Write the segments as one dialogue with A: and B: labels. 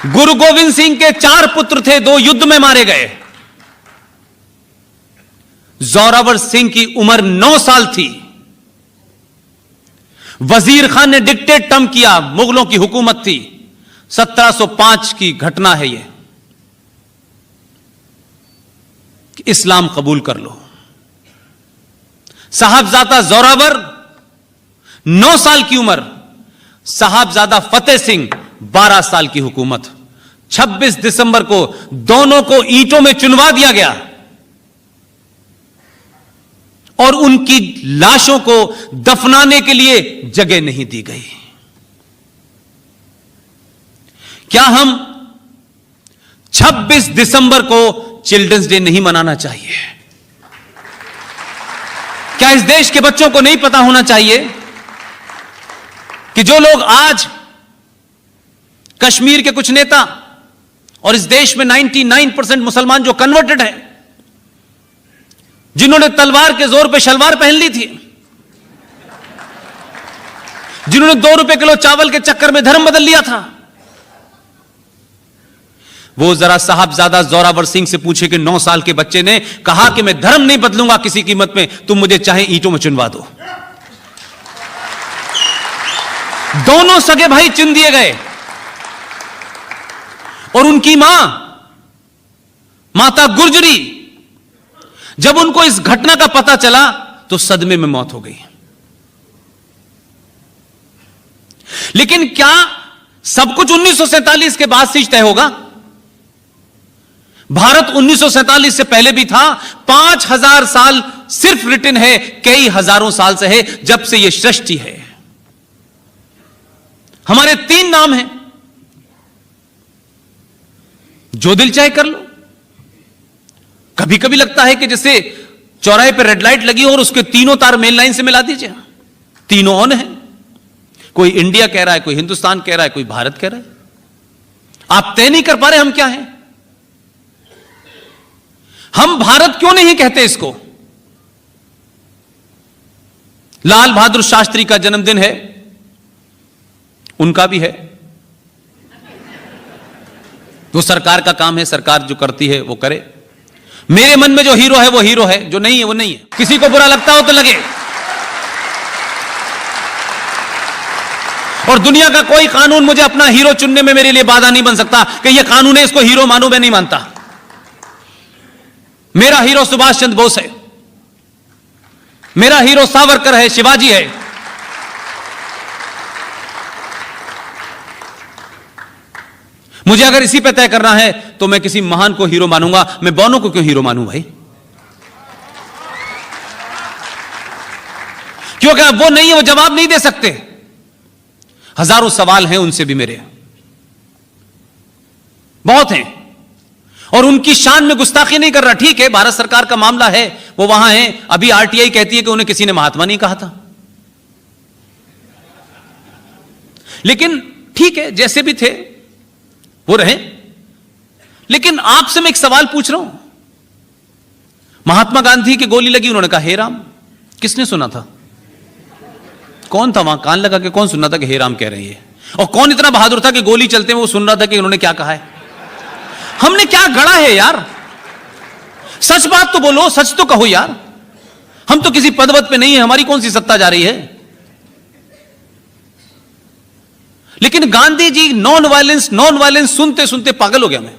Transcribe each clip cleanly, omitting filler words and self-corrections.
A: गुरु गोविंद सिंह के 4 पुत्र थे, 2 युद्ध में मारे गए। जोरावर सिंह की उम्र 9 साल थी। वजीर खान ने डिक्टेट टर्म किया, मुगलों की हुकूमत थी। 1705 की घटना है यह, कि इस्लाम कबूल कर लो। साहबजादा जोरावर 9 साल की उम्र, साहबजादा फतेह सिंह 12 साल की हुकूमत। 26 दिसंबर को दोनों को ईंटों में चुनवा दिया गया और उनकी लाशों को दफनाने के लिए जगह नहीं दी गई। क्या हम 26 दिसंबर को चिल्ड्रंस डे नहीं मनाना चाहिए? क्या इस देश के बच्चों को नहीं पता होना चाहिए कि जो लोग आज कश्मीर के कुछ नेता और इस देश में 99% मुसलमान जो कन्वर्टेड हैं, जिन्होंने तलवार के जोर पे शलवार पहन ली थी, जिन्होंने 2 रुपए किलो चावल के चक्कर में धर्म बदल लिया था, वो जरा साहबजादा जोरावर सिंह से पूछे कि 9 साल के बच्चे ने कहा कि मैं धर्म नहीं बदलूंगा किसी कीमत में, तुम मुझे चाहे ईंटों में चुनवा दो। दोनों सगे भाई चुन दिए गए और उनकी माता गुर्जरी, जब उनको इस घटना का पता चला तो सदमे में मौत हो गई। लेकिन क्या सब कुछ 1947 के बाद से तय होगा? भारत 1947 से पहले भी था। 5000 साल सिर्फ रिटन है, कई हजारों साल से है, जब से यह सृष्टि है। हमारे 3 नाम हैं, जो दिल चाहे कर लो। कभी कभी लगता है कि जैसे चौराहे पर रेड लाइट लगी हो और उसके तीनों तार मेन लाइन से मिला दीजिए, तीनों ऑन है। कोई इंडिया कह रहा है, कोई हिंदुस्तान कह रहा है, कोई भारत कह रहा है। आप तय नहीं कर पा रहे हम क्या हैं। हम भारत क्यों नहीं कहते इसको? लाल बहादुर शास्त्री का जन्मदिन है, उनका भी है। वो सरकार का काम है, सरकार जो करती है वो करे। मेरे मन में जो हीरो है वो हीरो है, जो नहीं है वो नहीं है। किसी को बुरा लगता हो तो लगे। और दुनिया का कोई कानून मुझे अपना हीरो चुनने में मेरे लिए बाधा नहीं बन सकता कि ये कानून है, इसको हीरो मानूं। मैं नहीं मानता। मेरा हीरो सुभाष चंद्र बोस है, मेरा हीरो सावरकर है, शिवाजी है। मुझे अगर इसी पे तय करना है तो मैं किसी महान को हीरो मानूंगा। मैं बौनों को क्यों हीरो मानूं भाई? क्योंकि अब वो नहीं है, वो जवाब नहीं दे सकते। हजारों सवाल हैं उनसे भी, मेरे बहुत हैं, और उनकी शान में गुस्ताखी नहीं कर रहा। ठीक है, भारत सरकार का मामला है, वो वहां है। अभी आरटीआई कहती है कि उन्हें किसी ने महात्मा नहीं कहा था। लेकिन ठीक है, जैसे भी थे वो रहे। लेकिन आपसे मैं एक सवाल पूछ रहा हूं। महात्मा गांधी की गोली लगी, उन्होंने कहा हे राम। किसने सुना था? कौन था वहां कान लगा के? कौन सुन रहा था कि हे राम कह रहे हैं? और कौन इतना बहादुर था कि गोली चलते में वो सुन रहा था कि उन्होंने क्या कहा है? हमने क्या गढ़ा है यार? सच बात तो बोलो, सच तो कहो यार। हम तो किसी पद पे नहीं है, हमारी कौन सी सत्ता जा रही है? लेकिन गांधी जी नॉन वायलेंस सुनते सुनते पागल हो गया मैं।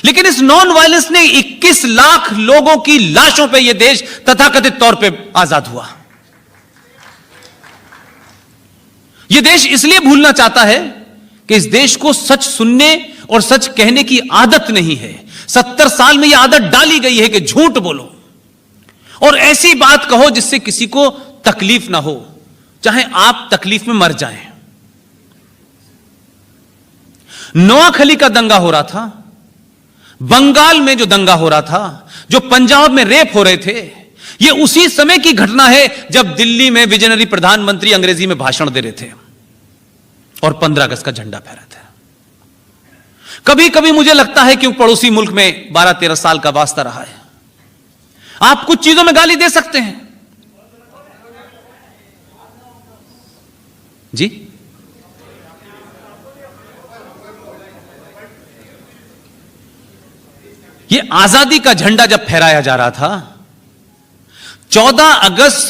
A: लेकिन इस नॉन वायलेंस ने 21 लाख लोगों की लाशों पे यह देश तथाकथित तौर पे आजाद हुआ। यह देश इसलिए भूलना चाहता है कि इस देश को सच सुनने और सच कहने की आदत नहीं है। 70 साल में यह आदत डाली गई है कि झूठ बोलो और ऐसी बात कहो जिससे किसी को तकलीफ ना हो, चाहे आप तकलीफ में मर जाएं। नोआखली का दंगा हो रहा था, बंगाल में जो दंगा हो रहा था, जो पंजाब में रेप हो रहे थे, यह उसी समय की घटना है जब दिल्ली में विजनरी प्रधानमंत्री अंग्रेजी में भाषण दे रहे थे और 15 अगस्त का झंडा फहरा था। कभी कभी मुझे लगता है कि पड़ोसी मुल्क में 12-13 साल का वास्ता रहा है। आप कुछ चीजों में गाली दे सकते हैं जी, ये आजादी का झंडा जब फहराया जा रहा था, 14 अगस्त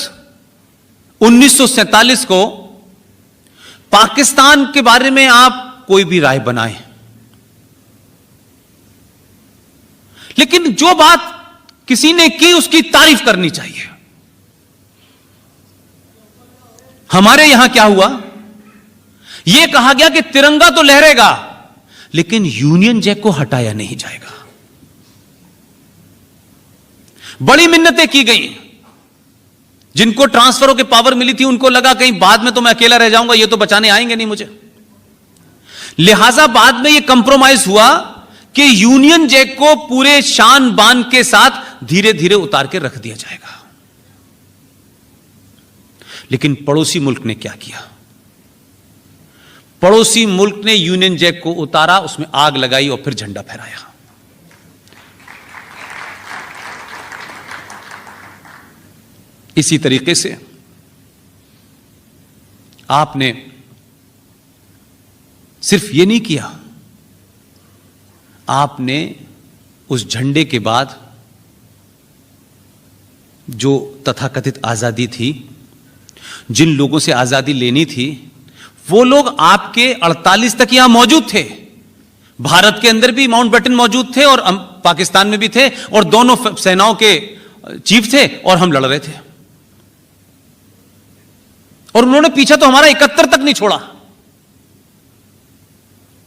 A: 1947 को पाकिस्तान के बारे में आप कोई भी राय बनाएं, लेकिन जो बात किसी ने की उसकी तारीफ करनी चाहिए। हमारे यहां क्या हुआ, यह कहा गया कि तिरंगा तो लहरेगा लेकिन यूनियन जैक को हटाया नहीं जाएगा। बड़ी मिन्नतें की गई, जिनको ट्रांसफरों के पावर मिली थी उनको लगा कहीं बाद में तो मैं अकेला रह जाऊंगा, ये तो बचाने आएंगे नहीं मुझे, लिहाजा बाद में यह कंप्रोमाइज हुआ कि यूनियन जैक को पूरे शान बान के साथ धीरे धीरे उतार के रख दिया जाएगा। लेकिन पड़ोसी मुल्क ने क्या किया, पड़ोसी मुल्क ने यूनियन जैक को उतारा, उसमें आग लगाई और फिर झंडा फहराया। इसी तरीके से आपने सिर्फ यह नहीं किया, आपने उस झंडे के बाद जो तथाकथित आजादी थी, जिन लोगों से आजादी लेनी थी, वो लोग आपके 48 तक यहां मौजूद थे। भारत के अंदर भी माउंटबेटन मौजूद थे और पाकिस्तान में भी थे, और दोनों सेनाओं के चीफ थे और हम लड़ रहे थे, और उन्होंने पीछा तो हमारा 71 तक नहीं छोड़ा।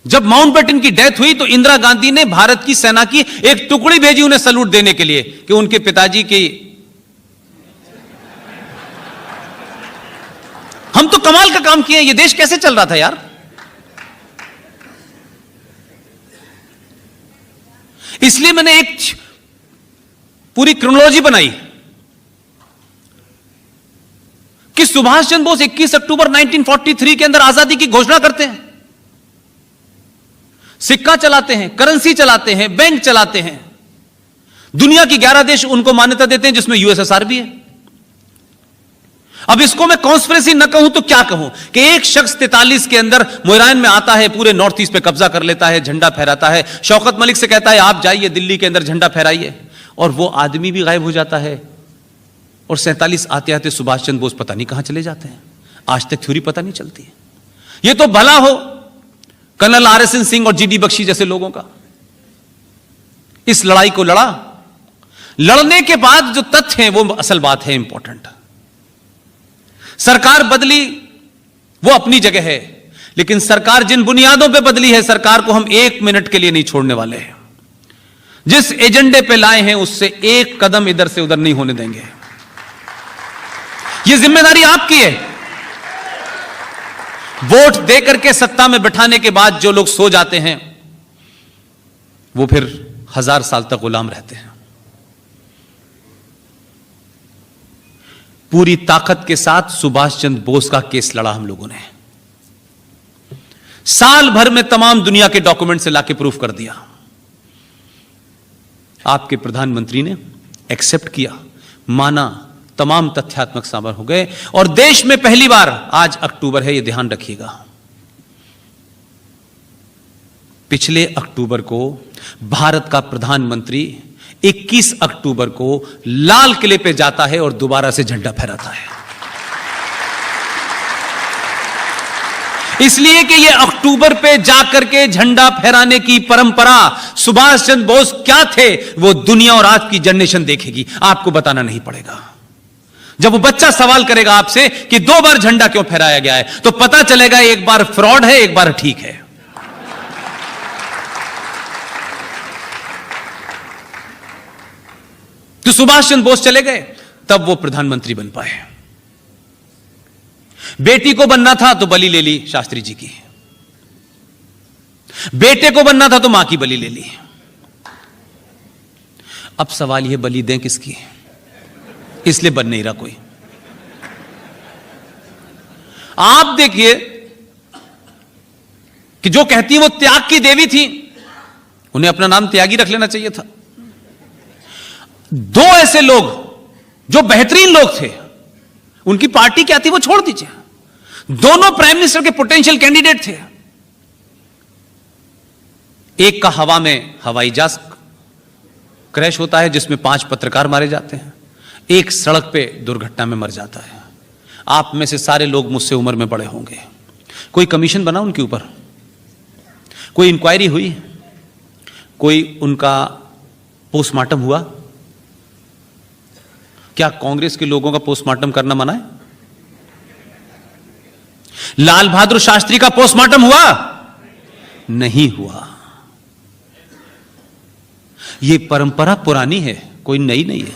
A: जब माउंटबेटन की डेथ हुई तो इंदिरा गांधी ने भारत की सेना की एक टुकड़ी भेजी उन्हें सैल्यूट देने के लिए कि उनके पिताजी की, हम तो कमाल का काम किए, ये देश कैसे चल रहा था यार। इसलिए मैंने एक पूरी क्रोनोलॉजी बनाई कि सुभाष चंद्र बोस 21 अक्टूबर 1943 के अंदर आजादी की घोषणा करते हैं, सिक्का चलाते हैं, करेंसी चलाते हैं, बैंक चलाते हैं, दुनिया की 11 देश उनको मान्यता देते हैं, जिसमें यूएसएसआर भी है। अब इसको मैं कॉन्स्पिरेसी न कहूं तो क्या कहूं कि एक शख्स 43 के अंदर मोइरान में आता है, पूरे नॉर्थ ईस्ट पे कब्जा कर लेता है, झंडा फहराता है, शौकत मलिक से कहता है आप जाइए दिल्ली के अंदर झंडा फहराइए, और वो आदमी भी गायब हो जाता है, और 47 आते आते सुभाष चंद्र बोस पता नहीं कहां चले जाते हैं। आज तक थ्योरी पता नहीं चलती है। ये तो भला हो कर्नल RSN सिंह और GD बख्शी जैसे लोगों का, इस लड़ाई को लड़ा, लड़ने के बाद जो तथ्य हैं वो असल बात है, इंपॉर्टेंट। सरकार बदली वो अपनी जगह है, लेकिन सरकार जिन बुनियादों पे बदली है, सरकार को हम 1 मिनट के लिए नहीं छोड़ने वाले हैं। जिस एजेंडे पे लाए हैं उससे एक कदम इधर से उधर नहीं होने देंगे। यह जिम्मेदारी आपकी है। वोट देकर के सत्ता में बिठाने के बाद जो लोग सो जाते हैं वो फिर 1000 साल तक गुलाम रहते हैं। पूरी ताकत के साथ सुभाष चंद्र बोस का केस लड़ा हम लोगों ने, साल भर में तमाम दुनिया के डॉक्यूमेंट से लाके प्रूफ कर दिया। आपके प्रधानमंत्री ने एक्सेप्ट किया, माना, तमाम तथ्यात्मक साबित हो गए, और देश में पहली बार, आज अक्टूबर है, यह ध्यान रखिएगा, पिछले अक्टूबर को भारत का प्रधानमंत्री 21 अक्टूबर को लाल किले पे जाता है और दोबारा से झंडा फहराता है। इसलिए कि ये अक्टूबर पे जाकर के झंडा फहराने की परंपरा, सुभाष चंद्र बोस क्या थे वो दुनिया और आज की जनरेशन देखेगी, आपको बताना नहीं पड़ेगा। जब वो बच्चा सवाल करेगा आपसे कि 2 बार झंडा क्यों फहराया गया है, तो पता चलेगा एक बार फ्रॉड है, एक बार ठीक है। तो सुभाष चंद्र बोस चले गए, तब वो प्रधानमंत्री बन पाए। बेटी को बनना था तो बलि ले ली शास्त्री जी की, बेटे को बनना था तो मां की बलि ले ली। अब सवाल यह, बलि दें किसकी? इसलिए बन नहीं रहा कोई। आप देखिए कि जो कहती है वो त्याग की देवी थी, उन्हें अपना नाम त्यागी रख लेना चाहिए था। 2 ऐसे लोग जो बेहतरीन लोग थे, उनकी पार्टी क्या थी वो छोड़ दीजिए, दोनों प्राइम मिनिस्टर के पोटेंशियल कैंडिडेट थे। एक का हवा में हवाई जहाज क्रैश होता है जिसमें 5 पत्रकार मारे जाते हैं, एक सड़क पे दुर्घटना में मर जाता है। आप में से सारे लोग मुझसे उम्र में बड़े होंगे। कोई कमीशन बना उनके ऊपर? कोई इंक्वायरी हुई? कोई उनका पोस्टमार्टम हुआ? क्या कांग्रेस के लोगों का पोस्टमार्टम करना मना है? लाल बहादुर शास्त्री का पोस्टमार्टम हुआ? नहीं हुआ। यह परंपरा पुरानी है, कोई नई नहीं है।